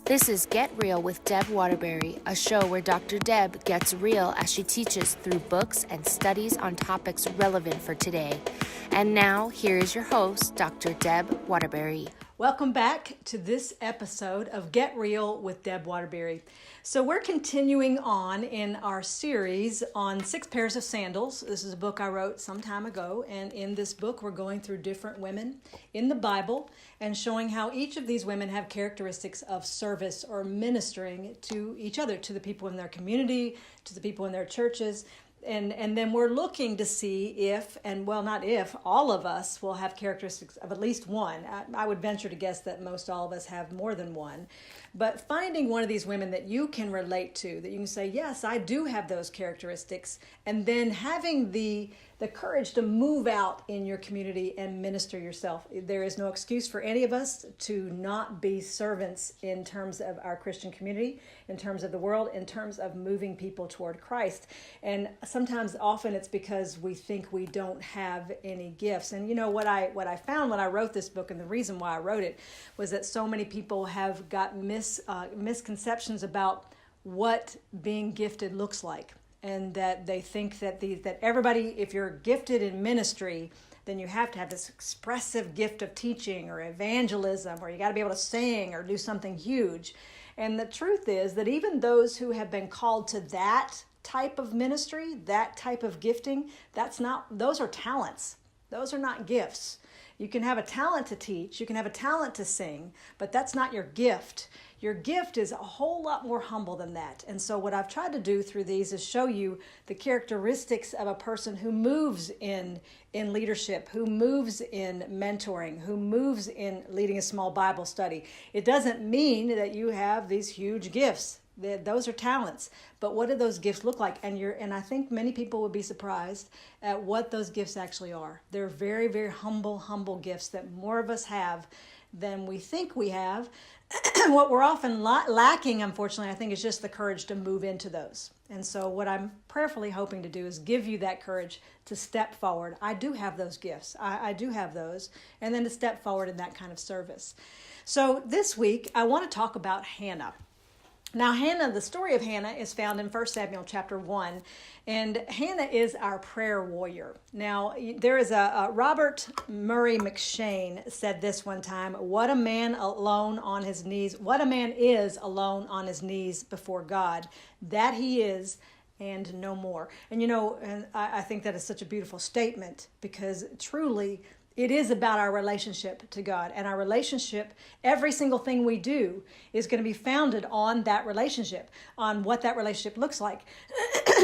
This is Get Real with Deb Waterbury, a show where Dr. Deb gets real as she teaches through books and studies on topics relevant for today. And now, here is your host, Dr. Deb Waterbury. Welcome back to this episode of Get Real with Deb Waterbury. So we're continuing on in our series on 6 Pairs of Sandals. This is a book I wrote some time ago, and in this book we're going through different women in the Bible and showing how each of these women have characteristics of service or ministering to each other, to the people in their community, to the people in their churches. And then we're looking to see if, and well, not if, all of us will have characteristics of at least one. I would venture to guess that most all of us have more than one. But finding one of these women that you can relate to, that you can say, yes, I do have those characteristics, and then having the courage to move out in your community and minister yourself. There is no excuse for any of us to not be servants in terms of our Christian community, in terms of the world, in terms of moving people toward Christ. And sometimes, often, it's because we think we don't have any gifts. And you know what I found when I wrote this book, and the reason why I wrote it, was that so many people have got misconceptions about what being gifted looks like. And that they think that everybody, if you're gifted in ministry, then you have to have this expressive gift of teaching or evangelism, or you got to be able to sing or do something huge. And the truth is that even those who have been called to that type of ministry, that type of gifting, those are talents. Those are not gifts. You can have a talent to teach, you can have a talent to sing, but that's not your gift. Your gift is a whole lot more humble than that. And so what I've tried to do through these is show you the characteristics of a person who moves in leadership, who moves in mentoring, who moves in leading a small Bible study. It doesn't mean that you have these huge gifts. Those are talents. But what do those gifts look like? And I think many people would be surprised at what those gifts actually are. They're very, very humble gifts that more of us have than we think we have. What we're often lacking, unfortunately, I think, is just the courage to move into those. And so what I'm prayerfully hoping to do is give you that courage to step forward. I do have those gifts. I do have those. And then to step forward in that kind of service. So this week, I want to talk about Hannah. Now, Hannah, the story of Hannah is found in 1 Samuel chapter 1, and Hannah is our prayer warrior. Now, there is Robert Murray McShane said this one time, what a man is alone on his knees before God, that he is, and no more. And and I think that is such a beautiful statement, because truly, it is about our relationship to God, and our relationship, every single thing we do is going to be founded on that relationship, on what that relationship looks like.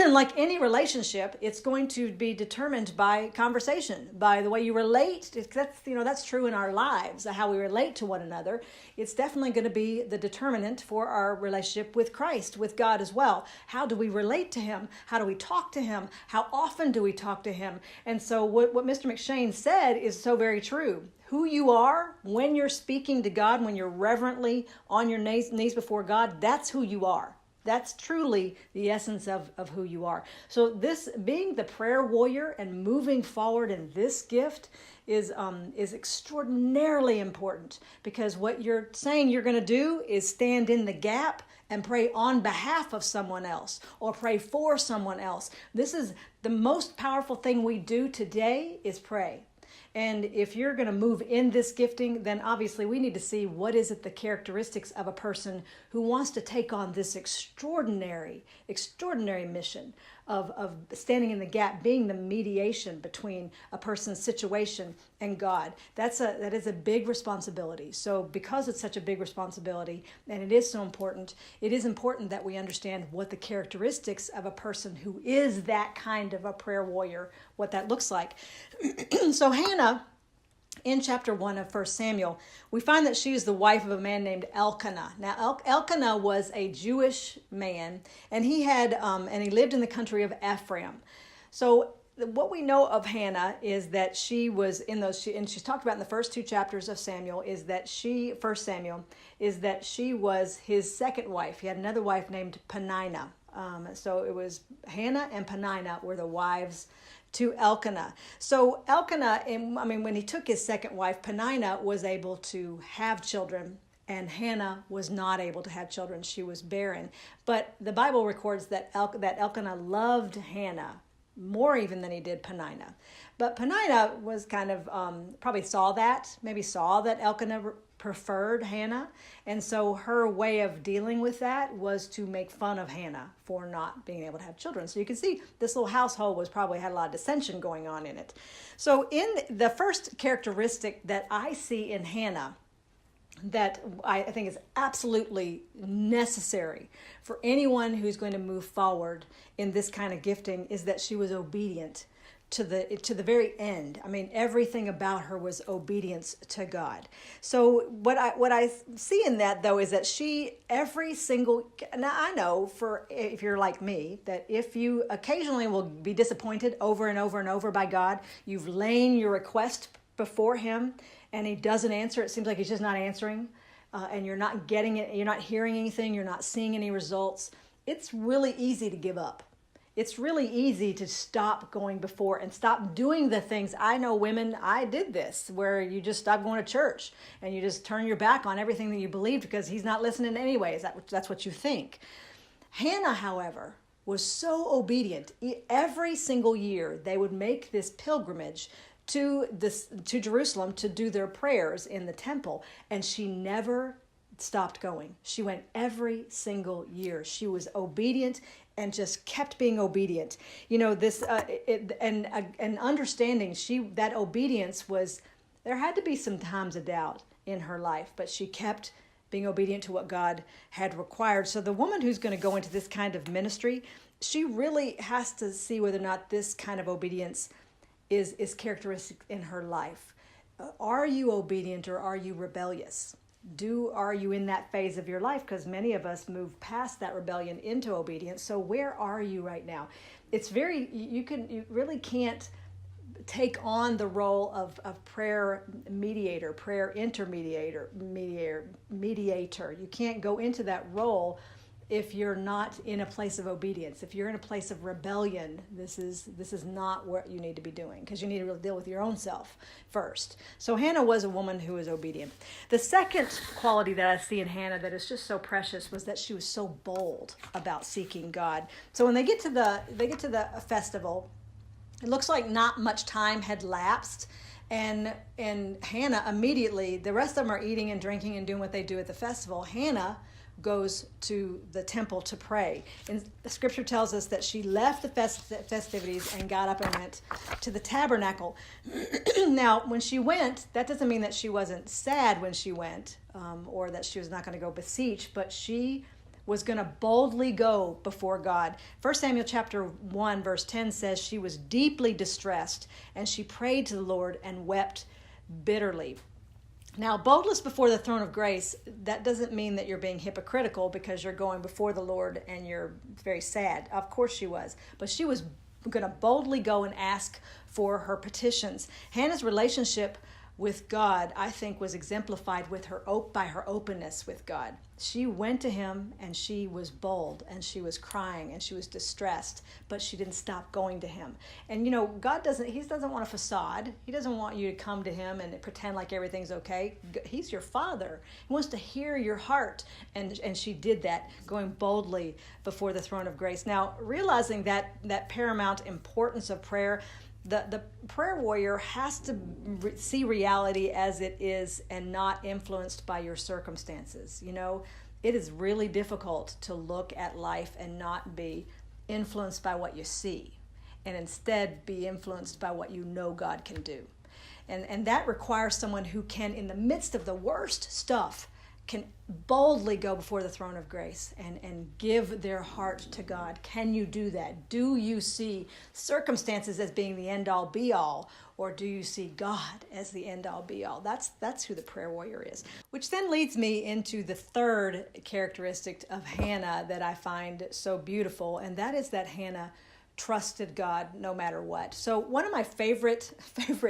Like any relationship, it's going to be determined by conversation, by the way you relate. That's true in our lives, how we relate to one another. It's definitely going to be the determinant for our relationship with Christ, with God as well. How do we relate to Him? How do we talk to Him? How often do we talk to Him? And so what Mr. McShane said is so very true. Who you are when you're speaking to God, when you're reverently on your knees before God, that's who you are. That's truly the essence of who you are. So this, being the prayer warrior and moving forward in this gift is extraordinarily important, because what you're saying you're going to do is stand in the gap and pray on behalf of someone else or pray for someone else. This is the most powerful thing we do today, is pray. And if you're going to move in this gifting, then obviously we need to see what is it the characteristics of a person who wants to take on this extraordinary mission of standing in the gap, being the mediation between a person's situation and God. That is a big responsibility. So because it's such a big responsibility, and it is so important, it is important that we understand what the characteristics of a person who is that kind of a prayer warrior, what that looks like. So Hannah, in chapter 1 of 1 Samuel, we find that she is the wife of a man named Elkanah. Now, Elkanah was a Jewish man, and he lived in the country of Ephraim. So what we know of Hannah is that she was and she's talked about in the first 2 chapters of Samuel, is that 1 Samuel, is that she was his second wife. He had another wife named Peninnah. So it was Hannah and Peninnah were the wives to Elkanah. So Elkanah, when he took his second wife, Peninnah was able to have children and Hannah was not able to have children. She was barren. But the Bible records that Elkanah loved Hannah more even than he did Peninnah. But Peninnah was kind of, probably saw that Elkanah preferred Hannah. And so her way of dealing with that was to make fun of Hannah for not being able to have children. So you can see this little household had a lot of dissension going on in it. So in the first characteristic that I see in Hannah that I think is absolutely necessary for anyone who's going to move forward in this kind of gifting is that she was obedient to the very end. I mean, everything about her was obedience to God. So what I see in that though is that now I know for if you're like me, that if you occasionally will be disappointed over and over and over by God, you've laid your request before him and he doesn't answer. It seems like he's just not answering, and you're not getting it, you're not hearing anything, you're not seeing any results. It's really easy to give up. It's really easy to stop going before and stop doing the things. I know women, I did this, where you just stop going to church and you just turn your back on everything that you believed because he's not listening anyways. That's what you think. Hannah, however, was so obedient. Every single year they would make this pilgrimage to Jerusalem to do their prayers in the temple, and she never stopped going. She went every single year. She was obedient and just kept being obedient. You know, and understanding that obedience was, there had to be some times of doubt in her life, but she kept being obedient to what God had required. So the woman who's going to go into this kind of ministry, she really has to see whether or not this kind of obedience is characteristic in her life. Are you obedient or are you rebellious? Are you in that phase of your life? Because many of us move past that rebellion into obedience. So where are you right now? It's you really can't take on the role of prayer mediator, prayer mediator. You can't go into that role if you're not in a place of obedience. If you're in a place of rebellion, this is not what you need to be doing, because you need to really deal with your own self first. So Hannah was a woman who was obedient. The second quality that I see in Hannah that is just so precious was that she was so bold about seeking God. So when they get to the festival, it looks like not much time had lapsed. And Hannah immediately, the rest of them are eating and drinking and doing what they do at the festival. Hannah goes to the temple to pray. And the scripture tells us that she left the festivities and got up and went to the tabernacle. Now, when she went, that doesn't mean that she wasn't sad when she went, or that she was not going to go beseech, but she was going to boldly go before God. 1 Samuel chapter 1 verse 10 says she was deeply distressed and she prayed to the Lord and wept bitterly. Now, boldness before the throne of grace, that doesn't mean that you're being hypocritical because you're going before the Lord and you're very sad. Of course she was. But she was going to boldly go and ask for her petitions. Hannah's relationship with God, I think, was exemplified by her openness with God. She went to him and she was bold and she was crying and she was distressed, but she didn't stop going to him. And you know, God doesn't want a facade. He doesn't want you to come to him and pretend like everything's okay. He's your father. He wants to hear your heart. And she did that, going boldly before the throne of grace. Now, realizing that paramount importance of prayer, the prayer warrior has to see reality as it is and not influenced by your circumstances. You know, it is really difficult to look at life and not be influenced by what you see, and instead be influenced by what you know God can do. And that requires someone who can, in the midst of the worst stuff, can boldly go before the throne of grace and give their heart to God. Can you do that? Do you see circumstances as being the end-all be-all, or do you see God as the end-all be-all? That's who the prayer warrior is. Which then leads me into the third characteristic of Hannah that I find so beautiful, and that is that Hannah trusted God no matter what. So one of my favorite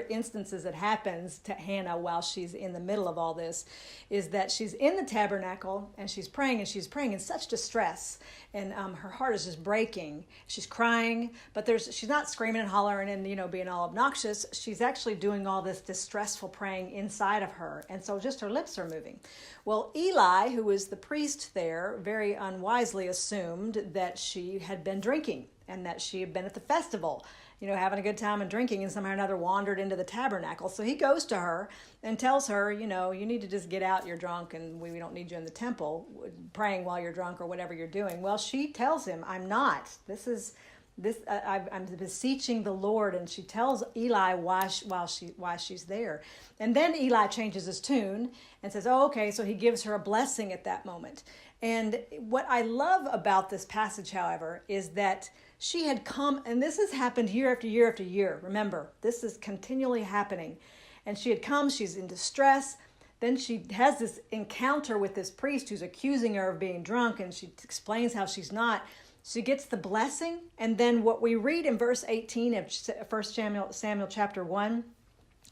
instances that happens to Hannah while she's in the middle of all this is that she's in the tabernacle and she's praying in such distress, and her heart is just breaking. She's crying, but she's not screaming and hollering and being all obnoxious. She's actually doing all this distressful praying inside of her, and so just her lips are moving. Well, Eli, who was the priest there, very unwisely assumed that she had been drinking and that she had been at the festival, having a good time and drinking, and somehow or another wandered into the tabernacle. So he goes to her and tells her, you need to just get out, you're drunk, and we don't need you in the temple praying while you're drunk or whatever you're doing. Well, she tells him, I'm not. I'm beseeching the Lord, and she tells Eli why she's there. And then Eli changes his tune and says, oh, okay, so he gives her a blessing at that moment. And what I love about this passage, however, is that she had come, and this has happened year after year after year. Remember, this is continually happening. And she had come, she's in distress. Then she has this encounter with this priest who's accusing her of being drunk, and she explains how she's not. She gets the blessing, and then what we read in verse 18 of 1 Samuel chapter 1,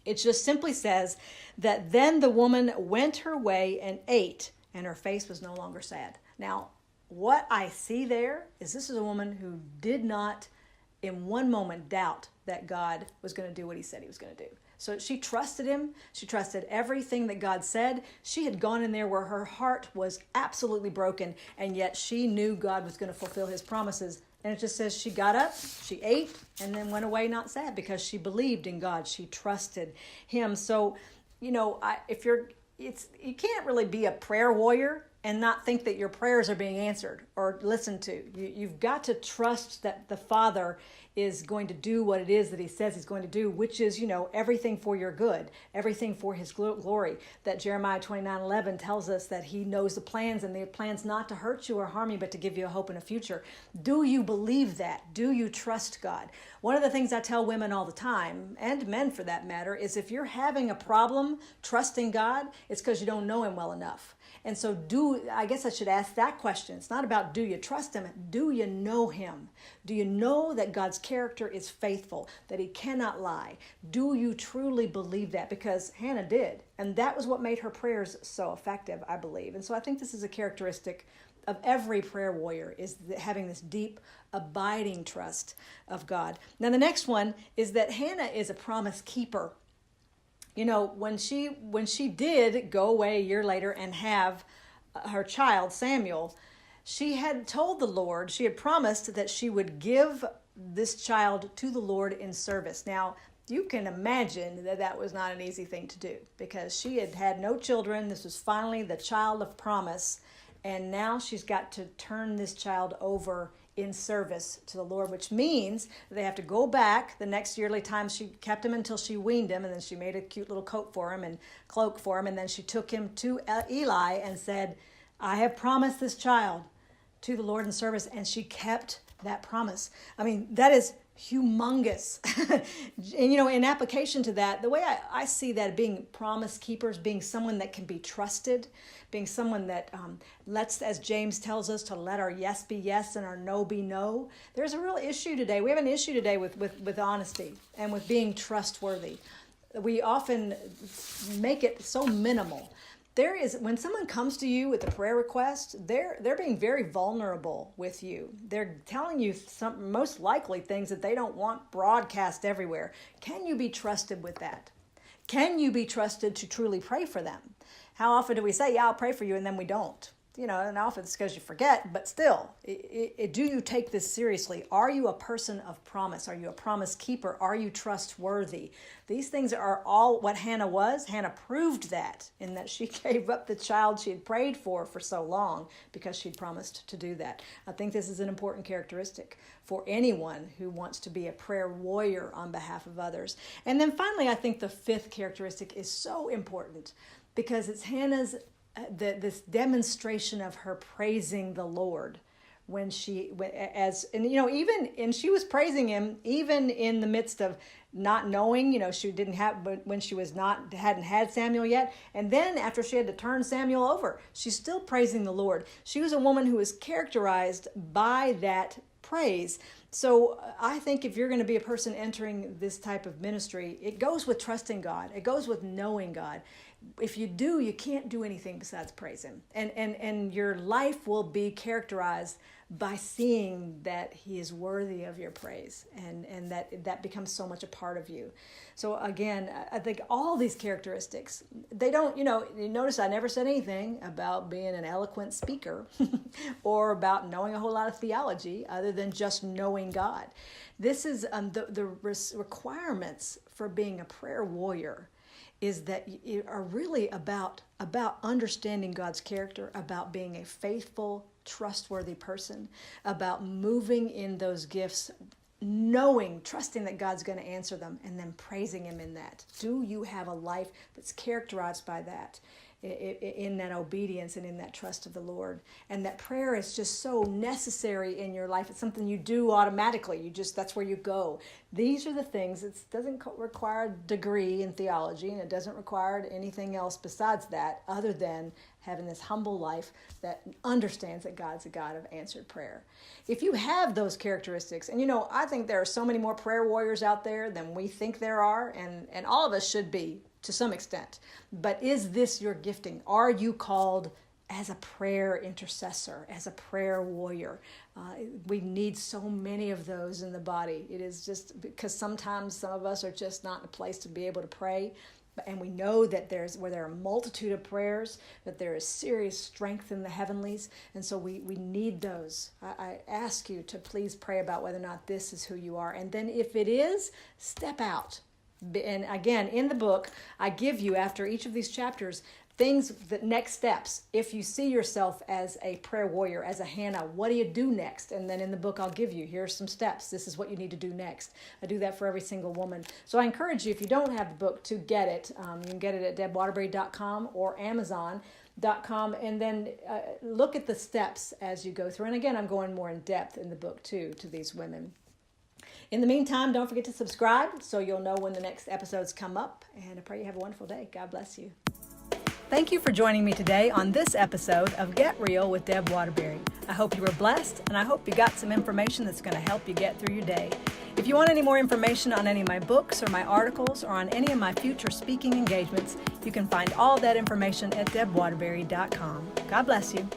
it just simply says that then the woman went her way and ate, and her face was no longer sad. Now, what I see there is this is a woman who did not in one moment doubt that God was going to do what he said he was going to do. So she trusted him. She trusted everything that God said. She had gone in there where her heart was absolutely broken, and yet she knew God was going to fulfill his promises. And it just says she got up, she ate, and then went away not sad because she believed in God. She trusted him. So, you can't really be a prayer warrior and not think that your prayers are being answered or listened to. You've got to trust that the Father is going to do what it is that he says he's going to do, which is, everything for your good, everything for his glory. That Jeremiah 29:11 tells us that he knows the plans, and the plans not to hurt you or harm you, but to give you a hope and a future. Do you believe that? Do you trust God? One of the things I tell women all the time, and men for that matter, is if you're having a problem trusting God, it's because you don't know him well enough. And so I guess I should ask that question. It's not about do you trust him, do you know him? Do you know that God's character is faithful, that he cannot lie? Do you truly believe that? Because Hannah did. And that was what made her prayers so effective, I believe. And so I think this is a characteristic of every prayer warrior, is having this deep, abiding trust of God. Now the next one is that Hannah is a promise keeper. When she did go away a year later and have her child, Samuel, she had told the Lord, she had promised that she would give this child to the Lord in service. Now, you can imagine that was not an easy thing to do because she had had no children. This was finally the child of promise. And now she's got to turn this child over in service to the Lord, which means they have to go back the next yearly time. She kept him until she weaned him, and then she made a cute little coat for him and cloak for him, and then she took him to Eli and said, I have promised this child to the Lord in service, and she kept that promise. I mean, that is humongous. And, in application to that, the way I see that being promise keepers, being someone that can be trusted, being someone that lets, as James tells us, to let our yes be yes and our no be no. There's a real issue today. We have an issue today with honesty and with being trustworthy. We often make it so minimal. When someone comes to you with a prayer request, they're being very vulnerable with you. They're telling you some most likely things that they don't want broadcast everywhere. Can you be trusted with that? Can you be trusted to truly pray for them? How often do we say, yeah, I'll pray for you, and then we don't? And often it's because you forget, but still, do you take this seriously? Are you a person of promise? Are you a promise keeper? Are you trustworthy? These things are all what Hannah was. Hannah proved that in that she gave up the child she had prayed for so long because she'd promised to do that. I think this is an important characteristic for anyone who wants to be a prayer warrior on behalf of others. And then finally, I think the fifth characteristic is so important because it's Hannah's this demonstration of her praising the Lord she was praising him even in the midst of not knowing, she didn't have, when she hadn't had Samuel yet. And then after she had to turn Samuel over, she's still praising the Lord. She was a woman who was characterized by that praise. So I think if you're going to be a person entering this type of ministry, it goes with trusting God. It goes with knowing God. If you do, you can't do anything besides praise Him. And your life will be characterized by seeing that He is worthy of your praise, and that becomes so much a part of you. So again, I think all these characteristics, they don't, you notice I never said anything about being an eloquent speaker or about knowing a whole lot of theology other than just knowing God. This is the requirements for being a prayer warrior is that you are really about understanding God's character, about being a faithful, trustworthy person, about moving in those gifts, trusting that God's going to answer them, and then praising Him in that. Do you have a life that's characterized by that? In that obedience and in that trust of the Lord. And that prayer is just so necessary in your life. It's something you do automatically. That's where you go. These are the things. It doesn't require a degree in theology, and it doesn't require anything else besides that, other than having this humble life that understands that God's a God of answered prayer. If you have those characteristics, and I think there are so many more prayer warriors out there than we think there are, and all of us should be, to some extent. But is this your gifting? Are you called as a prayer intercessor, as a prayer warrior? We need so many of those in the body. It is just because sometimes some of us are just not in a place to be able to pray. And we know that where there are a multitude of prayers, that there is serious strength in the heavenlies. And so we need those. I ask you to please pray about whether or not this is who you are. And then if it is, step out. And again, in the book, I give you, after each of these chapters, the next steps. If you see yourself as a prayer warrior, as a Hannah, what do you do next? And then in the book, I'll give you, here's some steps. This is what you need to do next. I do that for every single woman. So I encourage you, if you don't have the book, to get it. You can get it at debwaterbury.com or Amazon.com, and then look at the steps as you go through. And again, I'm going more in depth in the book, too, to these women. In the meantime, don't forget to subscribe so you'll know when the next episodes come up. And I pray you have a wonderful day. God bless you. Thank you for joining me today on this episode of Get Real with Deb Waterbury. I hope you were blessed, and I hope you got some information that's going to help you get through your day. If you want any more information on any of my books or my articles or on any of my future speaking engagements, you can find all that information at debwaterbury.com. God bless you.